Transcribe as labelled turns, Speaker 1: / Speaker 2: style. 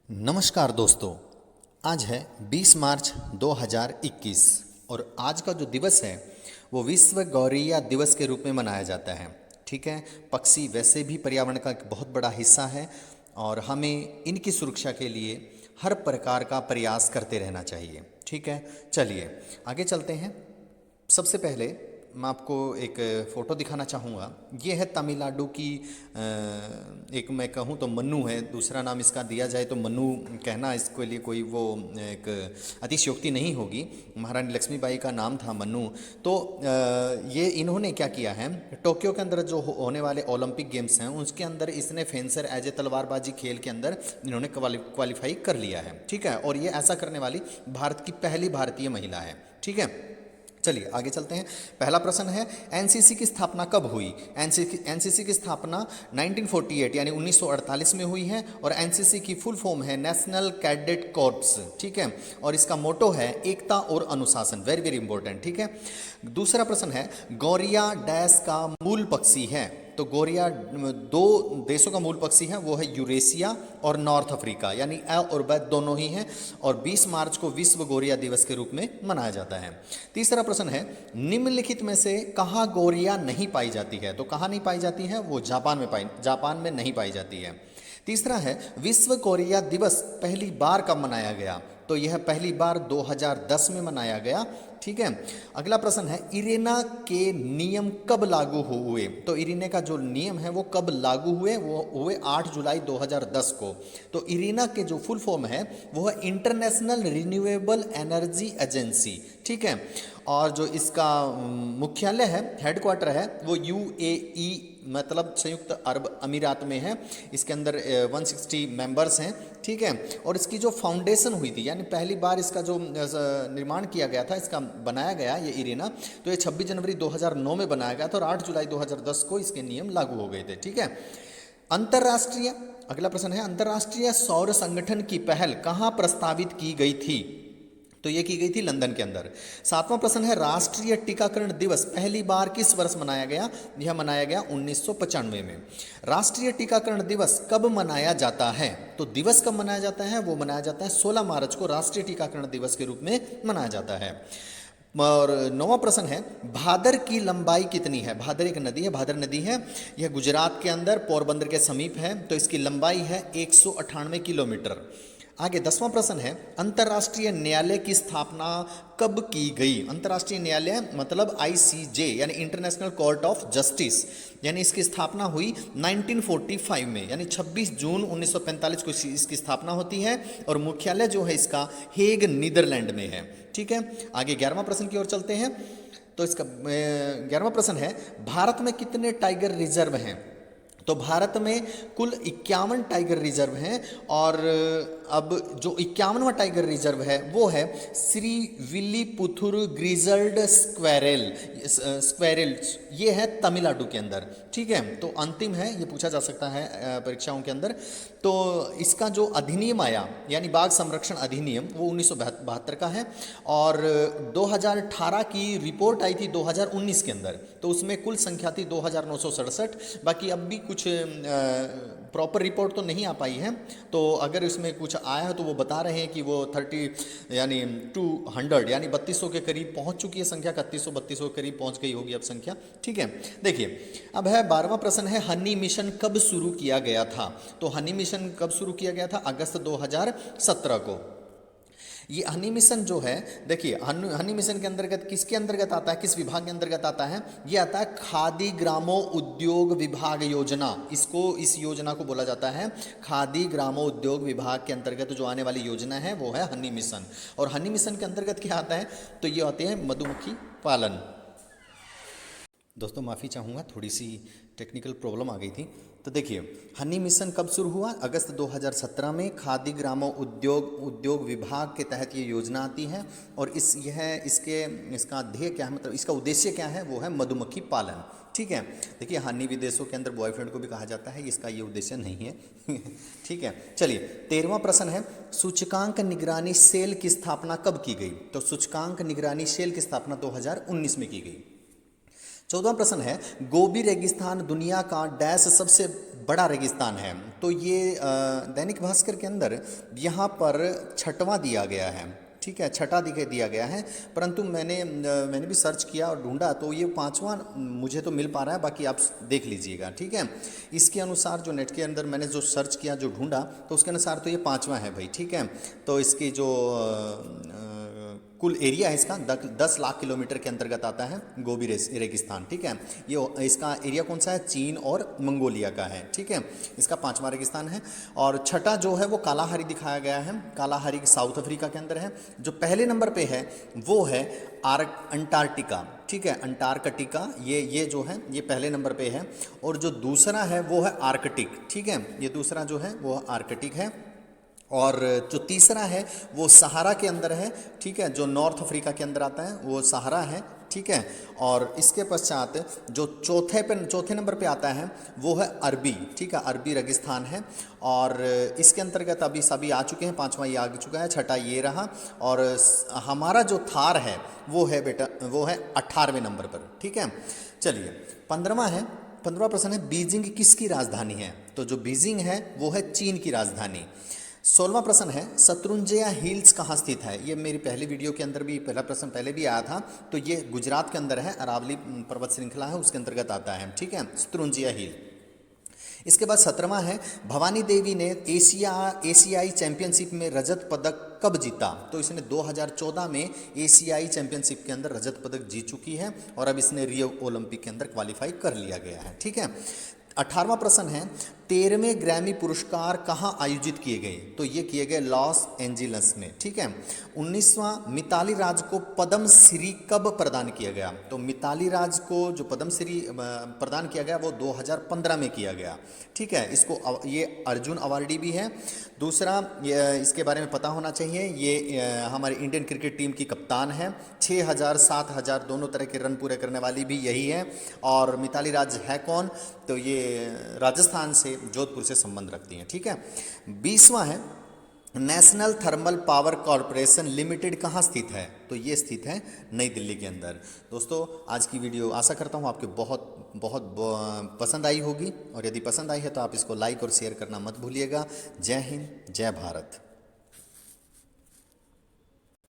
Speaker 1: नमस्कार दोस्तों। आज है 20 मार्च 2021 और आज का जो दिवस है वो विश्व गौरैया दिवस के रूप में मनाया जाता है। ठीक है, पक्षी वैसे भी पर्यावरण का एक बहुत बड़ा हिस्सा है और हमें इनकी सुरक्षा के लिए हर प्रकार का प्रयास करते रहना चाहिए। ठीक है, चलिए आगे चलते हैं। सबसे पहले मैं आपको एक फ़ोटो दिखाना चाहूँगा। ये है तमिलनाडु की एक मैं कहूँ तो मन्नू है, दूसरा नाम इसका दिया जाए तो मन्नू कहना इसके लिए कोई वो एक अतिशयोक्ति नहीं होगी। महारानी लक्ष्मीबाई का नाम था मन्नू। तो ये इन्होंने क्या किया है, टोक्यो के अंदर जो होने वाले ओलंपिक गेम्स हैं उसके अंदर इसने फेंसर एज ए तलवारबाजी खेल के अंदर इन्होंने क्वालिफाई कर लिया है। ठीक है, और ये ऐसा करने वाली भारत की पहली भारतीय महिला है। ठीक है, चलिए आगे चलते हैं। पहला प्रश्न है, एनसीसी की स्थापना कब हुई? एनसीसी की स्थापना 1948 यानी 1948 में हुई है और एनसीसी की फुल फॉर्म है नेशनल कैडेट कॉर्प्स। ठीक है, और इसका मोटो है एकता और अनुशासन। Very very important. ठीक है, दूसरा प्रश्न है, गौरैया डैश का मूल पक्षी है? तो गौरैया दो देशों का मूल पक्षी है, वो है यूरेशिया और नॉर्थ अफ्रीका, यानी अ और ब दोनों ही हैं और 20 मार्च को विश्व गौरैया दिवस के रूप में मनाया जाता है। तीसरा प्रश्न है, निम्नलिखित में से कहाँ गौरैया नहीं पाई जाती है? तो कहाँ नहीं पाई जाती है? वो जापान में नहीं पाई जाती है। तीसरा है, विश्व गौरैया दिवस पहली बार कब मनाया गया? तो यह पहली बार 2010 में मनाया गया। ठीक है, अगला प्रश्न है, इरेना के नियम कब लागू हुए? तो इरेना का जो नियम है वो कब लागू हुए? वो हुए 8 जुलाई 2010 को। तो इरेना के जो फुल फॉर्म है वो है इंटरनेशनल रिन्यूएबल एनर्जी एजेंसी। ठीक है, और जो इसका मुख्यालय है, हेडक्वार्टर है, वो यूएई मतलब संयुक्त अरब अमीरात में है। इसके अंदर 160 मेंबर्स हैं। ठीक है, और इसकी जो फाउंडेशन हुई थी, यानी पहली बार इसका जो निर्माण किया गया था, इसका बनाया गया ये इरेना, तो ये 26 जनवरी 2009 में बनाया गया था और 8 जुलाई 2010 को इसके नियम लागू हो गए थे। ठीक है, अंतर्राष्ट्रीय अगला प्रश्न है, अंतर्राष्ट्रीय सौर संगठन की पहल कहाँ प्रस्तावित की गई थी? तो ये की गई थी लंदन के अंदर। सातवां प्रश्न है, राष्ट्रीय टीकाकरण दिवस पहली बार किस वर्ष मनाया गया? यह मनाया गया 1995 में। राष्ट्रीय टीकाकरण दिवस कब मनाया जाता है? तो दिवस कब मनाया जाता है? वो मनाया जाता है 16 मार्च को राष्ट्रीय टीकाकरण दिवस के रूप में मनाया जाता है। और नौवां प्रश्न है, भादर की लंबाई कितनी है? भादर एक नदी है, भादर नदी है, यह गुजरात के अंदर पोरबंदर के समीप है, तो इसकी लंबाई है 198 किलोमीटर। आगे 10वां प्रश्न है, अंतर्राष्ट्रीय न्यायालय की स्थापना कब की गई? अंतर्राष्ट्रीय न्यायालय मतलब आईसीजे यानी इंटरनेशनल कोर्ट ऑफ जस्टिस, यानी इसकी स्थापना हुई 1945 में, यानी 26 जून 1945 को इसकी स्थापना होती है और मुख्यालय जो है इसका हेग नीदरलैंड में है। ठीक है, आगे 11वां प्रश्न की ओर चलते हैं। तो इसका 11वां प्रश्न है, भारत में कितने टाइगर रिजर्व हैं? तो भारत में कुल 51 टाइगर रिजर्व हैं और अब जो 51वां टाइगर रिजर्व है वो है श्री विल्लीपुथुर ग्रिजल्ड स्क्वेरल, ये है तमिलनाडु के अंदर। ठीक है, तो अंतिम है, ये पूछा जा सकता है परीक्षाओं के अंदर। तो इसका जो अधिनियम आया यानी बाघ संरक्षण अधिनियम वो 1972 का है और 2018 की रिपोर्ट आई थी 2019 के अंदर, तो उसमें कुल संख्या थी 2967। बाकी अब भी कुछ प्रॉपर रिपोर्ट तो नहीं आ पाई है, तो अगर इसमें कुछ आया है तो वो बता रहे हैं कि वो 30 यानी 200 यानी 3200 के करीब पहुंच चुकी है संख्या, 3100-3200 के करीब पहुंच गई होगी अब संख्या। ठीक है, देखिए अब है 12वां प्रश्न है, हनी मिशन कब शुरू किया गया था? तो हनी मिशन कब शुरू किया गया था? अगस्त 2017 को। ये हनी मिशन जो है, देखिए हनी मिशन के अंतर्गत किसके अंतर्गत आता है, किस विभाग के अंतर्गत आता है? ये आता है खादी ग्रामो उद्योग विभाग योजना। इस योजना को बोला जाता है खादी ग्रामो उद्योग विभाग के अंतर्गत जो आने वाली योजना है वो है हनी मिशन। और हनी मिशन के अंतर्गत क्या आता है? तो ये आते हैं मधुमक्खी पालन। दोस्तों माफ़ी चाहूँगा, थोड़ी सी टेक्निकल प्रॉब्लम आ गई थी। तो देखिए हनी मिशन कब शुरू हुआ? अगस्त 2017 में खादी ग्रामो उद्योग विभाग के तहत ये योजना आती है और इसका ध्येय क्या है, मतलब इसका उद्देश्य क्या है? वो है मधुमक्खी पालन। ठीक है, देखिए हनी विदेशों के अंदर बॉयफ्रेंड को भी कहा जाता है, इसका ये उद्देश्य नहीं है। ठीक है, चलिए 13वां प्रश्न है, सूचकांक निगरानी सेल की स्थापना कब की गई? तो सूचकांक निगरानी सेल की स्थापना 2019 में की गई। 14वां प्रश्न है, गोबी रेगिस्तान दुनिया का डैश सबसे बड़ा रेगिस्तान है। तो ये दैनिक भास्कर के अंदर यहाँ पर छठवां दिया गया है, ठीक है, छठा दिया गया है, परंतु मैंने भी सर्च किया और ढूंढा तो ये पांचवां मुझे तो मिल पा रहा है, बाकी आप देख लीजिएगा, ठीक है। इसके अनुसार जो नेट के अंदर मैंने जो सर्च किया, जो ढूंढा, तो उसके अनुसार तो ये पांचवां है भाई, ठीक है। तो इसकी जो कुल एरिया है इसका 10 लाख किलोमीटर के अंतर्गत आता है गोबी रेगिस्तान, ठीक है। ये इसका एरिया कौन सा है, चीन और मंगोलिया का है, ठीक है। इसका पांचवा रेगिस्तान है। और छठा जो है वो कालाहारी दिखाया गया है, कालाहारी साउथ अफ्रीका के अंदर है। जो पहले नंबर पे है वो है अंटार्कटिका, ठीक है, अंटार्कटिका, ये जो है ये पहले नंबर पे है। और जो दूसरा है वो है आर्कटिक, ठीक है, ये दूसरा जो है वो आर्कटिक है। और जो तीसरा है वो सहारा के अंदर है, ठीक है, जो नॉर्थ अफ्रीका के अंदर आता है वो सहारा है, ठीक है। और इसके पश्चात जो चौथे नंबर पे आता है वो है अरबी, ठीक है, अरबी रेगिस्तान है। और इसके अंतर्गत अभी सभी आ चुके हैं, पांचवा ये आ चुका है, छठा ये रहा। और हमारा जो थार है वो है बेटा, वो है 18वें नंबर पर, ठीक है। चलिए 15वां प्रश्न है, बीजिंग किसकी राजधानी है। तो जो बीजिंग है वो है चीन की राजधानी। 16वां प्रश्न है, शत्रुंजया हिल्स कहाँ स्थित है। ये मेरी पहली वीडियो के अंदर भी पहला प्रश्न पहले भी आया था। तो ये गुजरात के अंदर है, अरावली पर्वत श्रृंखला है उसके अंतर्गत आता है, ठीक है, शत्रुंजया हिल। इसके बाद 17वां है, भवानी देवी ने एशियाई चैंपियनशिप में रजत पदक कब जीता। तो इसने 2014 में एशियाई चैंपियनशिप के अंदर रजत पदक जीत चुकी है और अब इसने रियो ओलंपिक के अंदर क्वालिफाई कर लिया गया है, ठीक है। 18वां प्रश्न है, 13वें ग्रैमी पुरस्कार कहाँ आयोजित किए गए। तो ये किए गए लॉस एंजिलस में, ठीक है। 19वां, मिताली राज को पद्म श्री कब प्रदान किया गया। तो मिताली राज को जो पद्म श्री प्रदान किया गया वो 2015 में किया गया, ठीक है। इसको ये अर्जुन अवार्डी भी है। दूसरा, इसके बारे में पता होना चाहिए, ये हमारी इंडियन क्रिकेट टीम की कप्तान है, 6000 7000 दोनों तरह के रन पूरे करने वाली भी यही है। और मिताली राज है कौन, तो ये राजस्थान से, जोधपुर से संबंध रखती हैं, ठीक है। 20वां है, national thermal power corporation limited कहाँ स्थित है। तो ये स्थित है नई दिल्ली के अंदर। दोस्तों आज की वीडियो आशा करता हूँ आपके बहुत पसंद आई होगी, और यदि पसंद आई है तो आप इसको लाइक और शेयर करना मत भूलिएगा। जय हिंद, जय भारत।